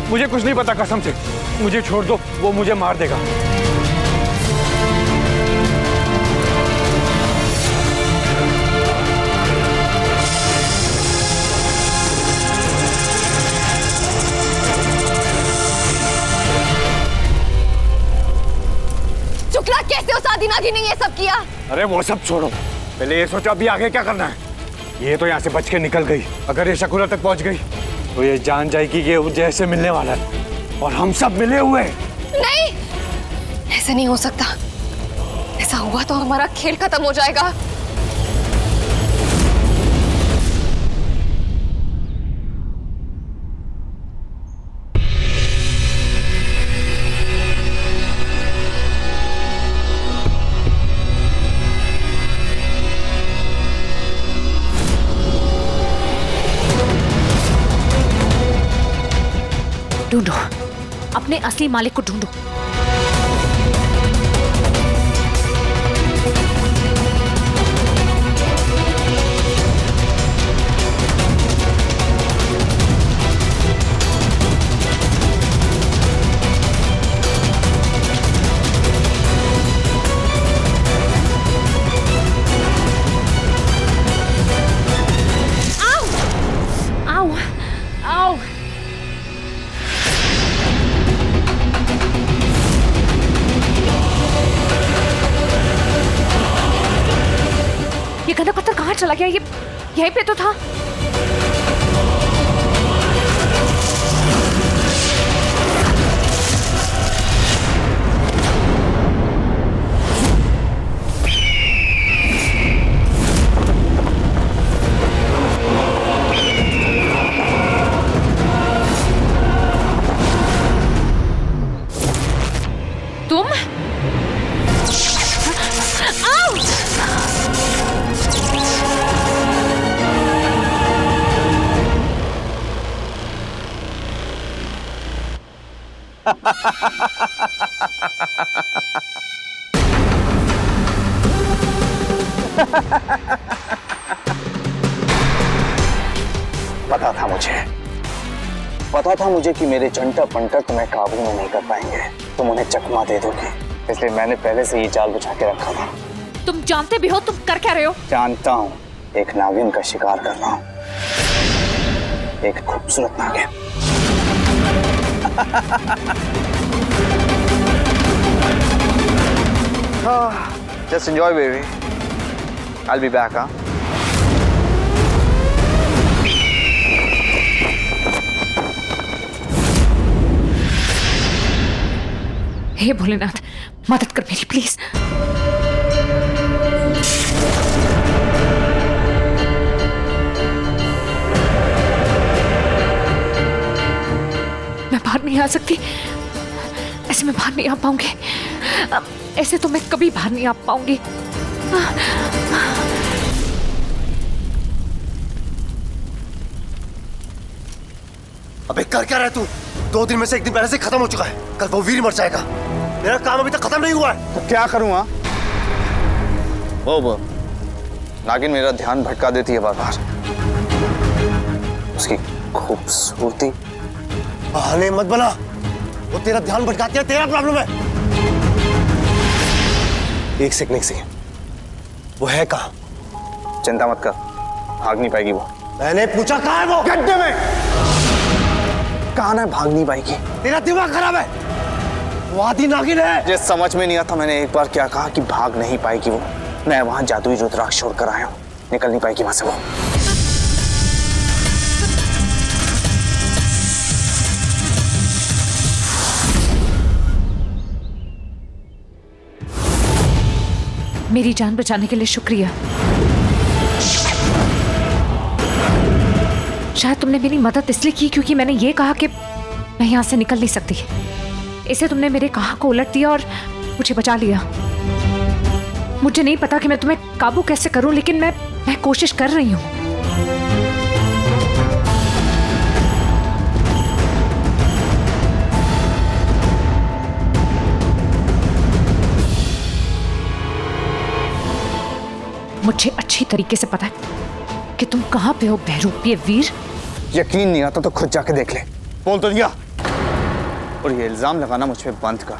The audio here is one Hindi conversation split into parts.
मुझे कुछ नहीं पता कसम से, मुझे छोड़ दो, वो मुझे मार देगा। शुक्ला, कैसे उस आदि नागिन ने ये सब किया? अरे वो सब छोड़ो, पहले ये सोचो अभी आगे क्या करना है। ये तो यहाँ से बच के निकल गई, अगर ये शकुला तक पहुँच गई तो ये जान जाएगी कि ये जैसे मिलने वाला है और हम सब मिले हुए। नहीं, ऐसा नहीं हो सकता। ऐसा हुआ तो हमारा खेल खत्म हो जाएगा। ढूंढो, अपने असली मालिक को ढूंढो। आओ, आओ, आओ। ये गंदा पत्थर कहाँ चला गया? ये यहीं पे तो था। तुम? आओ! पता था मुझे कि मेरे चंटा पंटा तुम्हें काबू में नहीं कर पाएंगे, तुम उन्हें चकमा दे दोगे, इसलिए मैंने पहले से ये जाल बिछा के रखा था। तुम जानते भी हो तुम कर क्या रहे हो? जानता हूँ, एक नागिन का शिकार कर रहा हूँ, एक खूबसूरत नागिन। Just enjoy, baby. I'll be back, huh? हे भोलेनाथ, मदद कर मेरी प्लीज। मैं बाहर नहीं आ सकती, ऐसे मैं बाहर नहीं आ पाऊंगी, ऐसे तो मैं कभी बाहर नहीं आ पाऊंगी। अबे कर क्या रहा है तू? 2 दिन में से 1 दिन पहले से खत्म हो चुका है, कल वो वीर मर जाएगा। मेरा काम अभी तक खत्म नहीं हुआ है। तो क्या करूँ? वो नागिन मेरा ध्यान भटका देती है बार बार, उसकी खूबसूरती। बहाने मत बना, वो तेरा ध्यान भटकाती है, तेरा प्रॉब्लम है। एक सेकंड, वो है कहाँ? चिंता मत कर, भाग नहीं पाएगी वो। मैंने पूछा कहाँ है वो? गड्ढे में। कहाँ है? भाग नहीं पाएगी। तेरा दिमाग खराब है, वो आदि नागिन है। मुझे समझ में नहीं आता मैंने एक बार क्या कहा कि भाग नहीं पाएगी वो। मैं वहां जादुई रुद्राक्ष छोड़ कर आया हूँ, निकल नहीं पाएगी वहां से वो। मेरी जान बचाने के लिए शुक्रिया। शायद तुमने मेरी मदद इसलिए की क्योंकि मैंने ये कहा कि मैं यहां से निकल नहीं सकती। इसे तुमने मेरे कहा को उलट दिया और मुझे बचा लिया। मुझे नहीं पता कि मैं तुम्हें काबू कैसे करूं, लेकिन मैं कोशिश कर रही हूं। मुझे अच्छी तरीके से पता है कि तुम कहां पे हो बहरूपीय वीर। यकीन नहीं आता तो खुद जाके देख ले। बोल तो दिया, और ये इल्जाम लगाना मुझ पे बंद कर।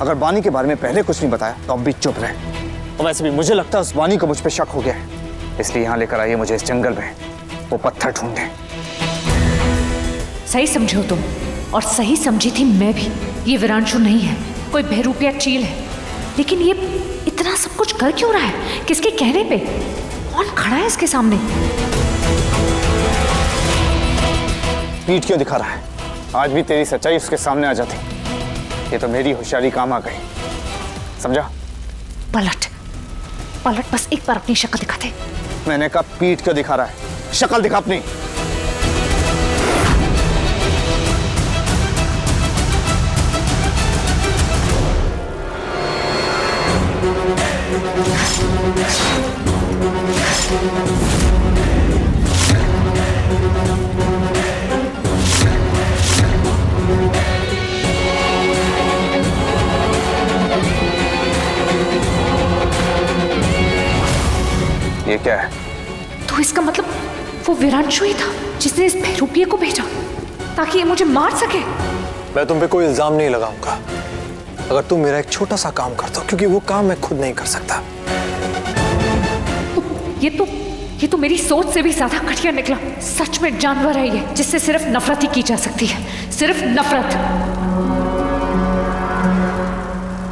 अगर बानी के बारे में पहले कुछ नहीं बताया तो अब भी चुप रहे। और वैसे भी मुझे लगता है उस बानी को मुझ पे शक हो गया है, इसलिए यहाँ लेकर आइए मुझे इस जंगल में वो पत्थर ढूंढने। सही समझे हो तुम, और सही समझी थी मैं भी। ये वीरांशु नहीं है, कोई बहरूपिया चील है। लेकिन ये इतना सब कुछ कर क्यों रहा है? किसके कहने पे? कौन खड़ा है इसके सामने? पीठ क्यों दिखा रहा है? आज भी तेरी सच्चाई उसके सामने आ जाती। ये तो मेरी होशियारी काम आ गई, समझा? पलट पलट, बस एक बार अपनी शक्ल दिखा दे। मैंने कहा पीठ क्यों दिखा रहा है? शक्ल दिखा अपनी। ये क्या है? तो इसका मतलब वो वीरांशु ही था जिसने इस बहरूपिये को भेजा ताकि ये मुझे मार सके। मैं तुम पे कोई इल्जाम नहीं लगाऊंगा अगर तुम मेरा एक छोटा सा काम कर दो, क्योंकि वो काम मैं खुद नहीं कर सकता। ये तो मेरी सोच से भी ज्यादा घटिया निकला। सच में जानवर है ये, जिससे सिर्फ नफरत ही की जा सकती है, सिर्फ नफरत।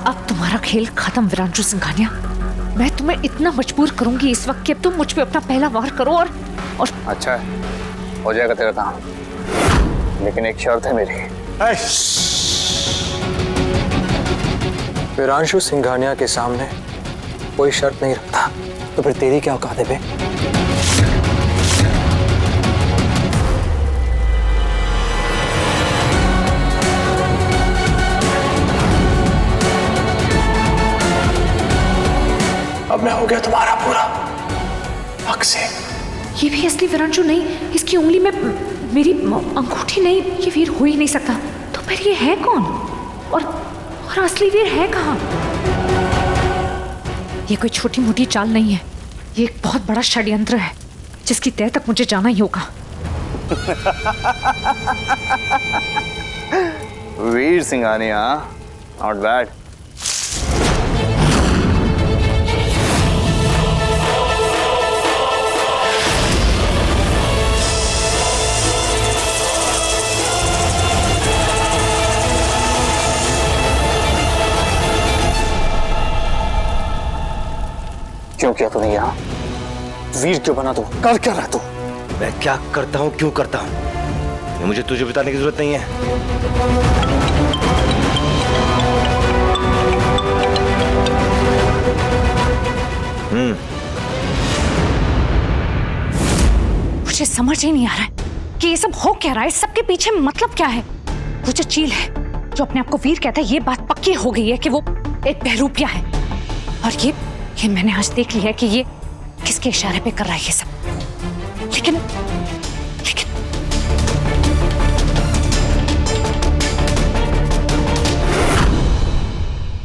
अब तुम्हारा खेल खत्म वीरांशु सिंघानिया। मैं तुम्हें इतना मजबूर करूंगी इस वक्त कि तुम मुझ पे अपना पहला वार करो और अच्छा है, हो जाएगा तेरा काम, लेकिन एक शर्त है मेरी। वीरांशु सिंघानिया के सामने कोई शर्त नहीं रखता, तो फिर तेरी क्या औकात है बे? अब मैं हो गया तुम्हारा पूरा हक से। ये भी असली वीरांशु नहीं, इसकी उंगली में मेरी अंगूठी नहीं, ये वीर हो ही नहीं सकता। तो फिर ये है कौन? और असली वीर है कहाँ? ये कोई छोटी मोटी चाल नहीं है, ये एक बहुत बड़ा षड्यंत्र है जिसकी तह तक मुझे जाना ही होगा। वीर सिंघानिया, नॉट बैड। क्यों किया तूने यहाँ? वीर क्यों बना तू? कर क्या रहा तू? मैं क्या करता हूँ, क्यों करता हूँ, ये मुझे तुझे बताने की जरूरत नहीं है। मुझे समझ ही नहीं आ रहा है कि ये सब हो क्या रहा है। सबके पीछे मतलब क्या है? वो जो चील है जो अपने आप को वीर कहता है, ये बात पक्की हो गई है कि वो एक बहरूपिया है। और ये मैंने आज देख लिया है कि ये किसके इशारे पे कर रहा है ये सब। लेकिन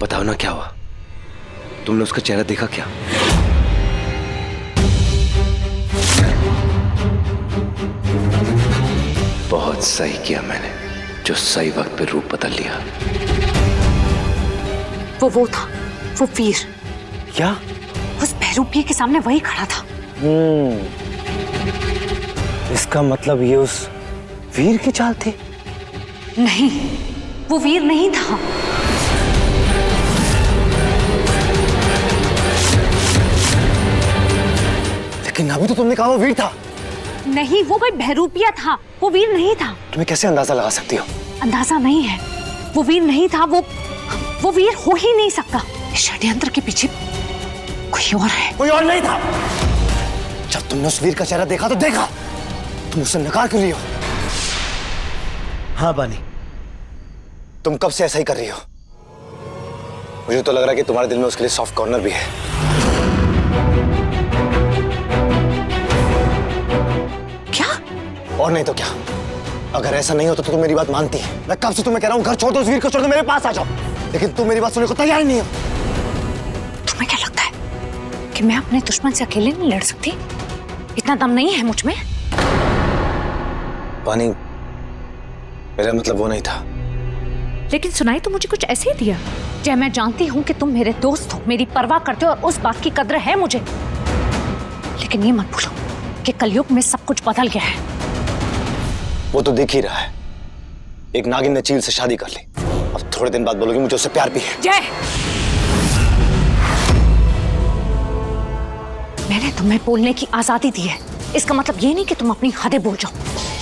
बताओ ना क्या हुआ? तुमने उसका चेहरा देखा क्या? बहुत सही किया मैंने, जो सही वक्त पे रूप बदल लिया। वो था, वो वीर। क्या? उस बहरूपिये के सामने वही खड़ा था। इसका मतलब ये उस वीर की चाल थी? नहीं, वो वीर नहीं था। लेकिन अभी तो तुमने कहा वो वीर था। नहीं, वो कोई बहरूपिया था, वो वीर नहीं था। तुम्हें कैसे अंदाजा लगा सकती हो? अंदाजा नहीं है, वो वीर नहीं था। वो वीर हो ही नहीं सकता। इस षड्यंत्र के पीछे कोई और है। कोई और नहीं था। जब तुमने उस वीर का चेहरा देखा तो देखा, तुम उसे नकार क्यों रही हो? हाँ बानी, तुम कब से ऐसा ही कर रही हो? मुझे तो लग रहा है कि तुम्हारे दिल में उसके लिए सॉफ्ट कॉर्नर भी है। क्या? और नहीं तो क्या? अगर ऐसा नहीं होता तो तुम मेरी बात मानती है। मैं कब से तुम्हें कह रहा हूँ घर छोड़ दो, उस वीर को छोड़ दो, मेरे पास आ जाओ, लेकिन तुम मेरी बात सुनने को तैयार नहीं हो। तुम्हें क्या लगता है कि मैं अपने दुश्मन से अकेले नहीं लड़ सकती? इतना दम नहीं है मुझ में। पानी, मेरा मतलब वो नहीं था। लेकिन सुनाई तो मुझे कुछ ऐसे ही दिया। जय, मैं जानती हूँ कि तुम मेरे दोस्त हो, मेरी परवाह करते हो और उस बात की कद्र है मुझे, लेकिन ये मत भूलो कि कलयुग में सब कुछ बदल गया है। वो तो दिख ही रहा है, एक नागिन ने चील से शादी कर ली, अब थोड़े दिन बाद बोलोगी मुझे उससे प्यार भी है। जय, मैंने तुम्हें बोलने की आजादी दी है, इसका मतलब ये नहीं कि तुम अपनी हदें बोल जाओ।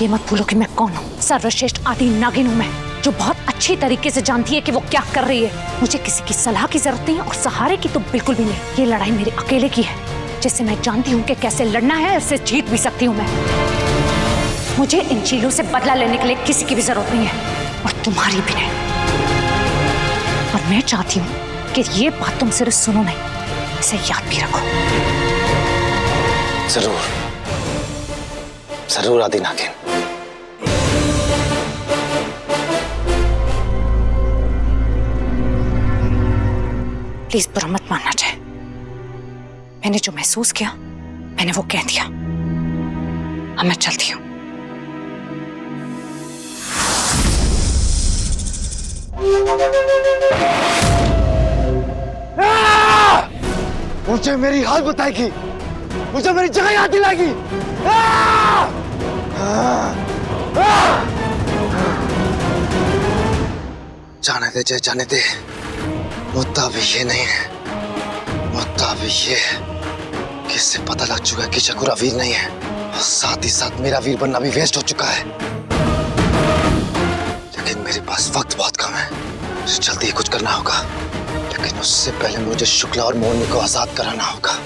ये मत भूलो कि मैं कौन हूँ, सर्वश्रेष्ठ आदि नागिन हूँ मैं, जो बहुत अच्छी तरीके से जानती है कि वो क्या कर रही है। मुझे किसी की सलाह की जरूरत नहीं है और सहारे की तो बिल्कुल भी नहीं। ये लड़ाई मेरे अकेले की है, जिससे मैं जानती हूँ कि कैसे लड़ना है, इससे जीत भी सकती हूँ मैं। मुझे इन चीलों से बदला लेने के लिए किसी की भी जरूरत नहीं है, और तुम्हारी भी नहीं। और मैं चाहती हूँ कि ये बात तुम सिर्फ सुनो नहीं, इसे याद भी रखो। जरूर जरूर आदि नागिन। प्लीज बुरा मत मानना चाहिए, मैंने जो महसूस किया मैंने वो कह दिया। अब मैं चलती हूँ। मुझे मेरी हाल बताएगी, मुझे मेरी जगह याद दिलाएगी। जाने दे जय, जाने दे। मुद्दा भी ये नहीं है, मुद्दा भी ये है कि इससे पता लग चुका है कि शकुरा वीर नहीं है, और साथ ही साथ मेरा वीर बनना भी वेस्ट हो चुका है। लेकिन मेरे पास वक्त बहुत कम है, मुझे जल्दी ही कुछ करना होगा, लेकिन उससे पहले मुझे शुक्ला और मोहिनी को आजाद कराना होगा।